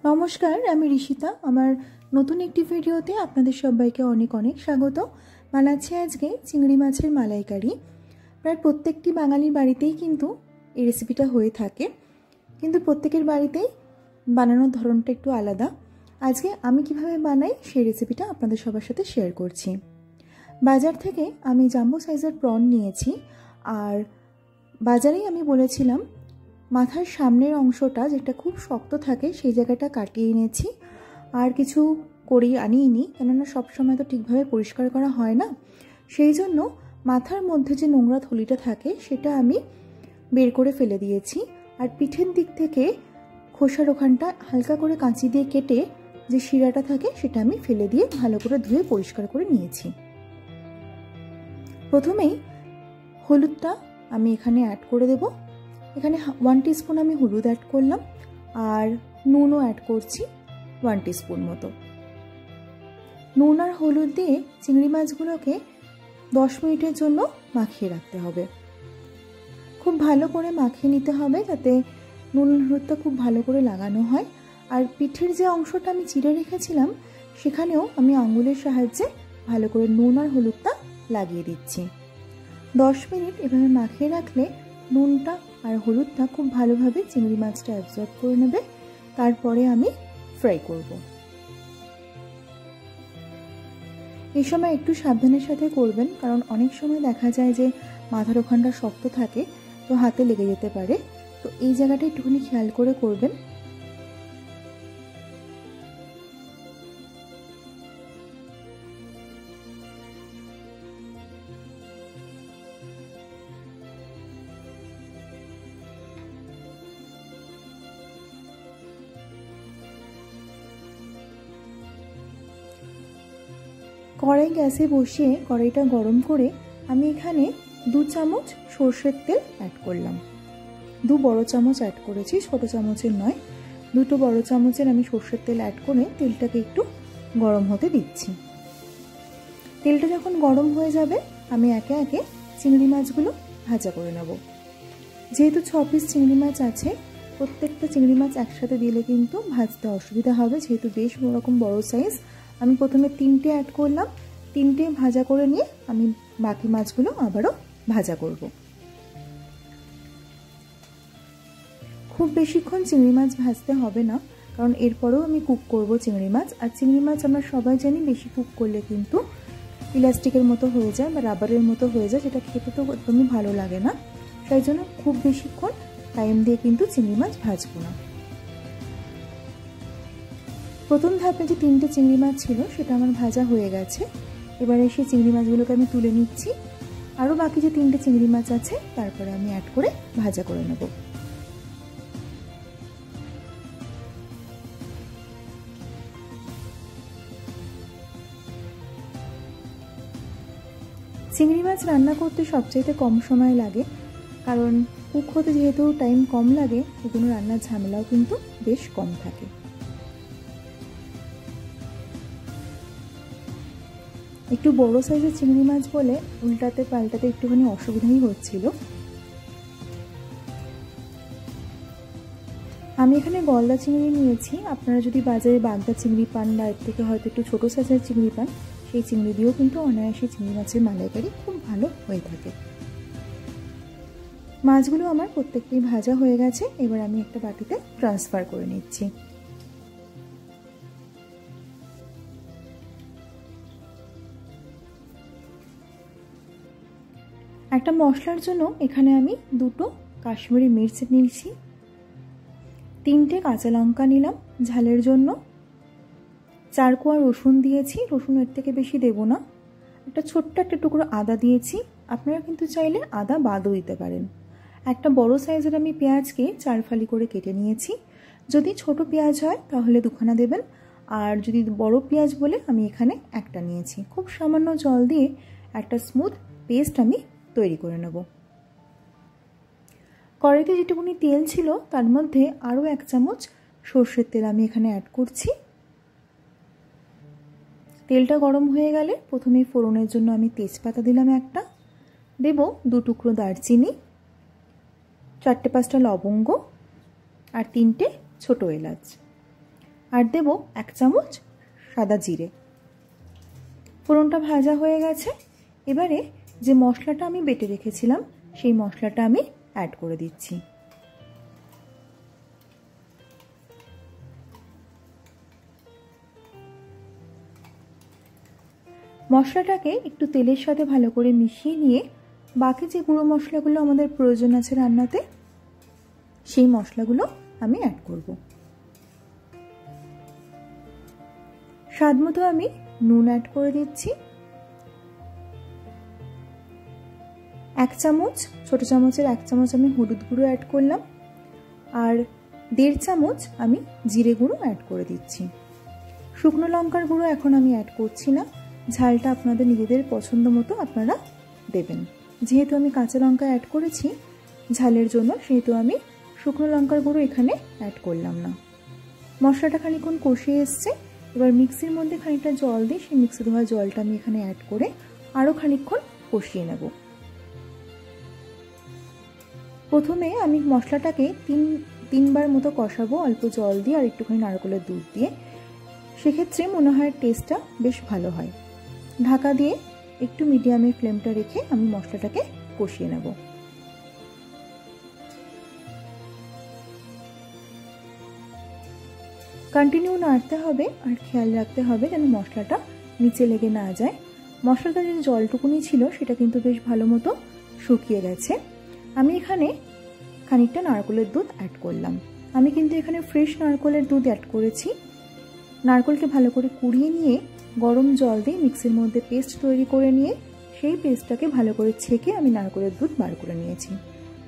নমস্কার, আমি ঋষিতা। আমার নতুন একটি ভিডিওতে আপনাদের সবাইকে অনেক অনেক স্বাগত। বানাচ্ছি আজকে চিংড়ি মাছের মালাইকারি। প্রায় প্রত্যেকটি বাঙালির বাড়িতেই কিন্তু এই রেসিপিটা হয়ে থাকে, কিন্তু প্রত্যেকের বাড়িতেই বানানোর ধরনটা একটু আলাদা। আজকে আমি কিভাবে বানাই সেই রেসিপিটা আপনাদের সবার সাথে শেয়ার করছি। বাজার থেকে আমি জাম্বো সাইজের প্রন নিয়েছি, আর বাজারেই আমি বলেছিলাম মাথার সামনের অংশটা যেটা খুব শক্ত থাকে সেই জায়গাটা কাটিয়ে এনেছি। আর কিছু করেই আনিনি, কেননা সবসময় তো ঠিকভাবে পরিষ্কার করা হয় না। সেই জন্য মাথার মধ্যে যে নোংরা থলিটা থাকে সেটা আমি বের করে ফেলে দিয়েছি। আর পিঠের দিক থেকে খোসার ওখানটা হালকা করে কাঁচি দিয়ে কেটে যে শিরাটা থাকে সেটা আমি ফেলে দিয়ে ভালো করে ধুয়ে পরিষ্কার করে নিয়েছি। প্রথমেই হলুদটা আমি এখানে অ্যাড করে দেব। এখানে 1 টিস্পুন আমি হলুদ অ্যাড করলাম, আর নুনও অ্যাড করছি 1 টিস্পুন মতো। নুন আর হলুদ দিয়ে চিংড়ি মাছগুলোকে 10 মিনিটের জন্য মাখিয়ে রাখতে হবে। খুব ভালো করে মাখিয়ে নিতে হবে যাতে নুন হলুদটা খুব ভালো করে লাগানো হয়। আর পিঠের যে অংশটা আমি চিড়ে রেখেছিলাম সেখানেও আমি আঙুলের সাহায্যে ভালো করে নুন আর হলুদটা লাগিয়ে দিচ্ছি। 10 মিনিট এভাবে মাখিয়ে রাখলে নুনটা আর হলুদটা খুব ভালোভাবে চিংড়ি মাছটা অ্যাবজর্ব করে নেবে। তারপরে আমি ফ্রাই করব। এই সময় একটু সাবধানের সাথে করবেন, কারণ অনেক সময় দেখা যায় যে মাথার ওখানটা শক্ত থাকে, তো হাতে লেগে যেতে পারে। তো এই জায়গাটা একটুখানি খেয়াল করে করবেন। কড়াই গ্যাসে বসিয়ে কড়াইটা গরম করে আমি এখানে 2 চামচ সর্ষের তেল অ্যাড করলাম। 2 বড় চামচ অ্যাড করেছি, ছোট চামচের নয়। 2 বড় চামচের আমি সর্ষের তেল অ্যাড করে তেলটাকে একটু গরম হতে দিচ্ছি। তেলটা যখন গরম হয়ে যাবে আমি একে একে চিংড়ি মাছগুলো ভাজা করে নেব। যেহেতু 6 পিস চিংড়ি মাছ আছে, প্রত্যেকটা চিংড়ি মাছ একসাথে দিলে কিন্তু ভাজতে অসুবিধা হবে, যেহেতু বেশ ওরকম বড় সাইজ। আমি প্রথমে 3টে অ্যাড করলাম, 3টে ভাজা করে নিয়ে আমি বাকি মাছগুলো আবারও ভাজা করব। খুব বেশিক্ষণ চিংড়ি মাছ ভাজতে হবে না, কারণ এরপরেও আমি কুক করব চিংড়ি মাছ। আর চিংড়ি মাছ আমরা সবাই জানি বেশি কুক করলে কিন্তু ইলাস্টিকের মতো হয়ে যায় বা রাবারের মতো হয়ে যায়, যেটা খেতে তো একদমই ভালো লাগে না। সেই জন্য খুব বেশিক্ষণ টাইম দিয়ে কিন্তু চিংড়ি মাছ ভাজবো না। প্রথম ধাপে যে 3টে চিংড়ি মাছ ছিল সেটা আমার ভাজা হয়ে গেছে। এবারে সেই চিংড়ি মাছগুলোকে আমি তুলে নিচ্ছি। আরও বাকি যে 3টে চিংড়ি মাছ আছে তারপরে আমি অ্যাড করে ভাজা করে নেব। চিংড়ি মাছ রান্না করতে সবচাইতে কম সময় লাগে, কারণ কুক হতে যেহেতু টাইম কম লাগে, এগুলো রান্নার ঝামেলাও কিন্তু বেশ কম থাকে। একটু বড় সাইজের চিংড়ি মাছ বলে উল্টাতে পাল্টাতে একটুখানি অসুবিধাই হচ্ছিল। আমি এখানে গলদা চিংড়ি নিয়েছি। আপনারা যদি বাজারে বাগদা চিংড়ি পান বা এর থেকে হয়তো একটু ছোটো সাইজের চিংড়ি পান, সেই চিংড়ি দিয়েও কিন্তু অনায়াসে চিংড়ি মাছের মালাইকারি খুব ভালো হয়ে থাকে। মাছগুলো আমার প্রত্যেকটাই ভাজা হয়ে গেছে। এবার আমি একটা বাটিতে ট্রান্সফার করে নিচ্ছি। একটা মশলার জন্য এখানে আমি 2টো কাশ্মীরি মির্চ নিয়েছি, 3টে কাঁচা লঙ্কা নিলাম ঝালের জন্য, 4 কোয়া রসুন দিয়েছি, রসুন এর থেকে বেশি দেব না। একটা ছোট্ট একটা টুকরো আদা দিয়েছি, আপনারা কিন্তু চাইলে আদা বাদও দিতে পারেন। একটা বড় সাইজের আমি পেঁয়াজকে 4 ফালি করে কেটে নিয়েছি। যদি ছোট পেঁয়াজ হয় তাহলে 2খানা দেবেন, আর যদি বড় পেঁয়াজ বলে আমি এখানে একটা নিয়েছি। খুব সামান্য জল দিয়ে একটা স্মুথ পেস্ট আমি তৈরি করে নেব। কড়াইতে যেটুকুনি তেল ছিল তার মধ্যে আরও 1 চামচ সর্ষের তেল আমি এখানে অ্যাড করছি। তেলটা গরম হয়ে গেলে প্রথমে ফোড়নের জন্য আমি তেজপাতা দিলাম একটা, দেব 2 টুকরো দারচিনি, 4টে 5টা লবঙ্গ আর 3টে ছোট এলাচ। আর দেব 1 চামচ সাদা জিরে। ফোড়নটা ভাজা হয়ে গেছে। এবারে যে মশলাটা আমি বেটে রেখেছিলাম সেই মশলাটা আমি অ্যাড করে দিচ্ছি। মশলাটাকে একটু তেলের সাথে ভালো করে মিশিয়ে নিয়ে বাকি যে গুঁড়ো মশলাগুলো আমাদের প্রয়োজন আছে রান্নাতে সেই মশলাগুলো আমি অ্যাড করব। স্বাদ মতো আমি নুন অ্যাড করে দিচ্ছি। 1 চামচ, ছোট চামচের 1 চামচ আমি হলুদ গুঁড়ো অ্যাড করলাম আর 1.5 চামচ আমি জিরে গুঁড়ো অ্যাড করে দিচ্ছি। শুকনো লঙ্কার গুঁড়ো এখন আমি অ্যাড করছি না, ঝালটা আপনাদের নিজেদের পছন্দ মতো আপনারা দেবেন। যেহেতু আমি কাঁচা লঙ্কা অ্যাড করেছি ঝালের জন্য, সেহেতু আমি শুকনো লঙ্কার গুঁড়ো এখানে অ্যাড করলাম না। মশলাটা খানিকক্ষণ কষিয়ে এসছে। এবার মিক্সির মধ্যে খানিকটা জল দিয়ে সেই মিক্সি ধোয়া জলটা আমি এখানে অ্যাড করে আরও খানিকক্ষণ কষিয়ে নেব। প্রথমে আমি মশলাটাকে তিনবার মতো কষাবো অল্প জল দিয়ে আর একটুখানি নারকেলের দুধ দিয়ে। সেক্ষেত্রে মনে হয় টেস্টটা বেশ ভালো হয়। ঢাকা দিয়ে একটু মিডিয়ামে ফ্লেমটা রেখে আমি মশলাটাকে কষিয়ে নেব। কন্টিনিউ নাড়তে হবে আর খেয়াল রাখতে হবে যেন মশলাটা নিচে লেগে না যায়। মশলাটা যে জলটুকুনি ছিল সেটা কিন্তু বেশ ভালো মতো শুকিয়ে গেছে। আমি এখানে খানিকটা নারকেলের দুধ অ্যাড করলাম। আমি কিন্তু এখানে ফ্রেশ নারকেলের দুধ অ্যাড করেছি। নারকেলকে ভালো করে কুড়িয়ে নিয়ে গরম জল দিয়ে মিক্সির মধ্যে পেস্ট তৈরি করে নিয়ে সেই পেস্টটাকে ভালো করে ছেঁকে আমি নারকেলের দুধ বার করে নিয়েছি।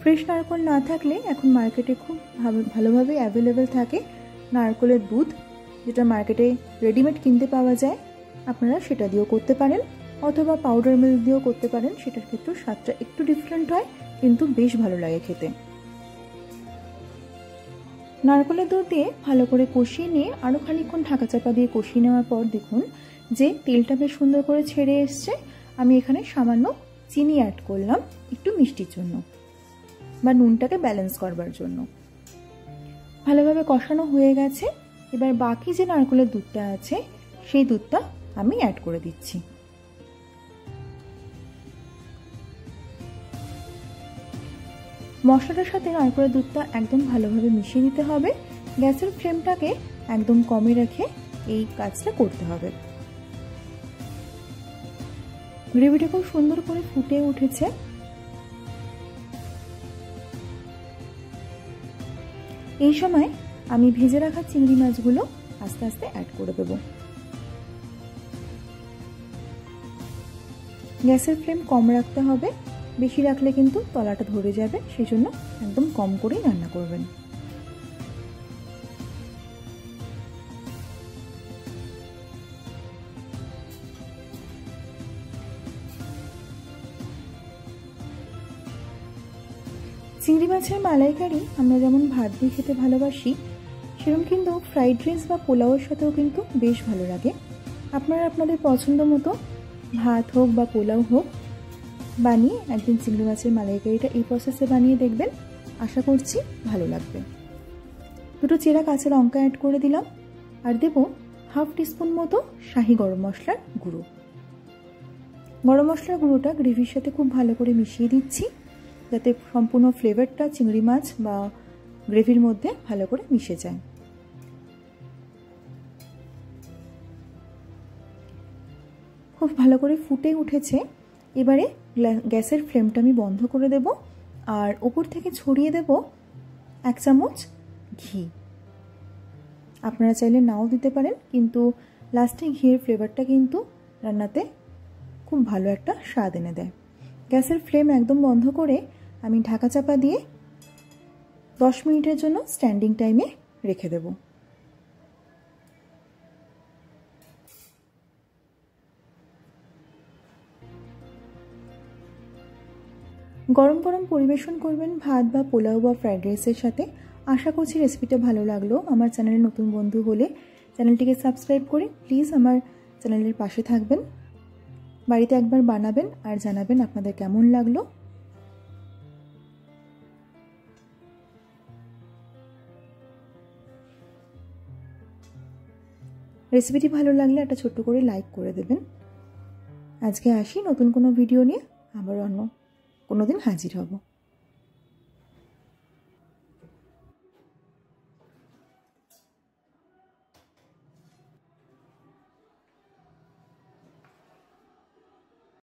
ফ্রেশ নারকেল না থাকলে এখন মার্কেটে খুব ভালোভাবে অ্যাভেলেবেল থাকে নারকেলের দুধ, যেটা মার্কেটে রেডিমেড কিনতে পাওয়া যায়। আপনারা সেটা দিয়েও করতে পারেন অথবা পাউডার মিল্ক দিয়েও করতে পারেন। সেটার ক্ষেত্রে স্বাদটা একটু ডিফারেন্ট হয় কিন্তু বেশ ভালো লাগে খেতে। নারকেলের দুধ দিয়ে ভালো করে কষিয়ে নিয়ে আরও খানিকক্ষণ ঢাকা চাপা দিয়ে কষিয়ে নেওয়ার পর দেখুন যে তেলটা বেশ সুন্দর করে ছেড়ে এসছে। আমি এখানে সামান্য চিনি অ্যাড করলাম একটু মিষ্টির জন্য বা নুনটাকে ব্যালেন্স করবার জন্য। ভালোভাবে কষানো হয়ে গেছে। এবার বাকি যে নারকেলের দুধটা আছে সেই দুধটা আমি অ্যাড করে দিচ্ছি। মশলাটার সাথে নারকেলের দুধটা একদম ভালোভাবে মিশিয়ে দিতে হবে। গ্যাসের ফ্লেমটাকে একদম কমে রেখে এই কাজটা করতে হবে। গ্রেভিটা খুব সুন্দর করে ফুটে উঠেছে। এই সময় আমি ভেজে রাখা চিংড়ি মাছগুলো আস্তে আস্তে অ্যাড করে দেব। গ্যাসের ফ্লেম কম রাখতে হবে, বেশি রাখলে কিন্তু তলাটা ধরে যাবে, সেই জন্য একদম কম করেই রান্না করবেন। চিংড়ি মাছের মালাইকারি আমরা যেমন ভাত দিয়ে খেতে ভালোবাসি, সেরকম কিন্তু ফ্রাইড রাইস বা পোলাওয়ের সাথেও কিন্তু বেশ ভালো লাগে। আপনারা আপনাদের পছন্দ মতো ভাত হোক বা পোলাও হোক বানিয়ে একদিন চিংড়ি মাছের মালাইকারিটা এই প্রসেসে বানিয়ে দেখবেন, আশা করছি ভালো লাগবে। দুটো চেরা কাঁচা লঙ্কা অ্যাড করে দিলাম আর দেব হাফ টিস্পুন মতো শাহি গরম মশলার গুঁড়ো। গরম মশলার গুঁড়োটা গ্রেভির সাথে খুব ভালো করে মিশিয়ে দিচ্ছি যাতে সম্পূর্ণ ফ্লেভারটা চিংড়ি মাছ বা গ্রেভির মধ্যে ভালো করে মিশে যায়। খুব ভালো করে ফুটে উঠেছে। এবারে গ্যাসের ফ্লেমটা আমি বন্ধ করে দেব আর উপর থেকে ছড়িয়ে দেব 1 চামচ ঘি। আপনারা চাইলে নাও দিতে পারেন, কিন্তু লাস্টে ঘিয়ের ফ্লেভারটা কিন্তু রান্নাতে খুব ভালো একটা স্বাদ এনে দেয়। গ্যাসের ফ্লেম একদম বন্ধ করে আমি ঢাকা চাপা দিয়ে 10 মিনিটের জন্য স্ট্যান্ডিং টাইমে রেখে দেব। গরম গরম পরিবেশন করবেন ভাত বা পোলাও বা ফ্রাইড রাইসের সাথে। আশা করছি রেসিপিটা ভালো লাগলো। আমার চ্যানেলে নতুন বন্ধু হলে চ্যানেলটিকে সাবস্ক্রাইব করে প্লিজ আমার চ্যানেলের পাশে থাকবেন। বাড়িতে একবার বানাবেন আর জানাবেন আপনাদের কেমন লাগলো। রেসিপিটি ভালো লাগলে একটা ছোট্ট করে লাইক করে দেবেন। আজকে আসি নতুন কোনো ভিডিও নিয়ে, আবার অন্য কোনো দিন হাজির হব।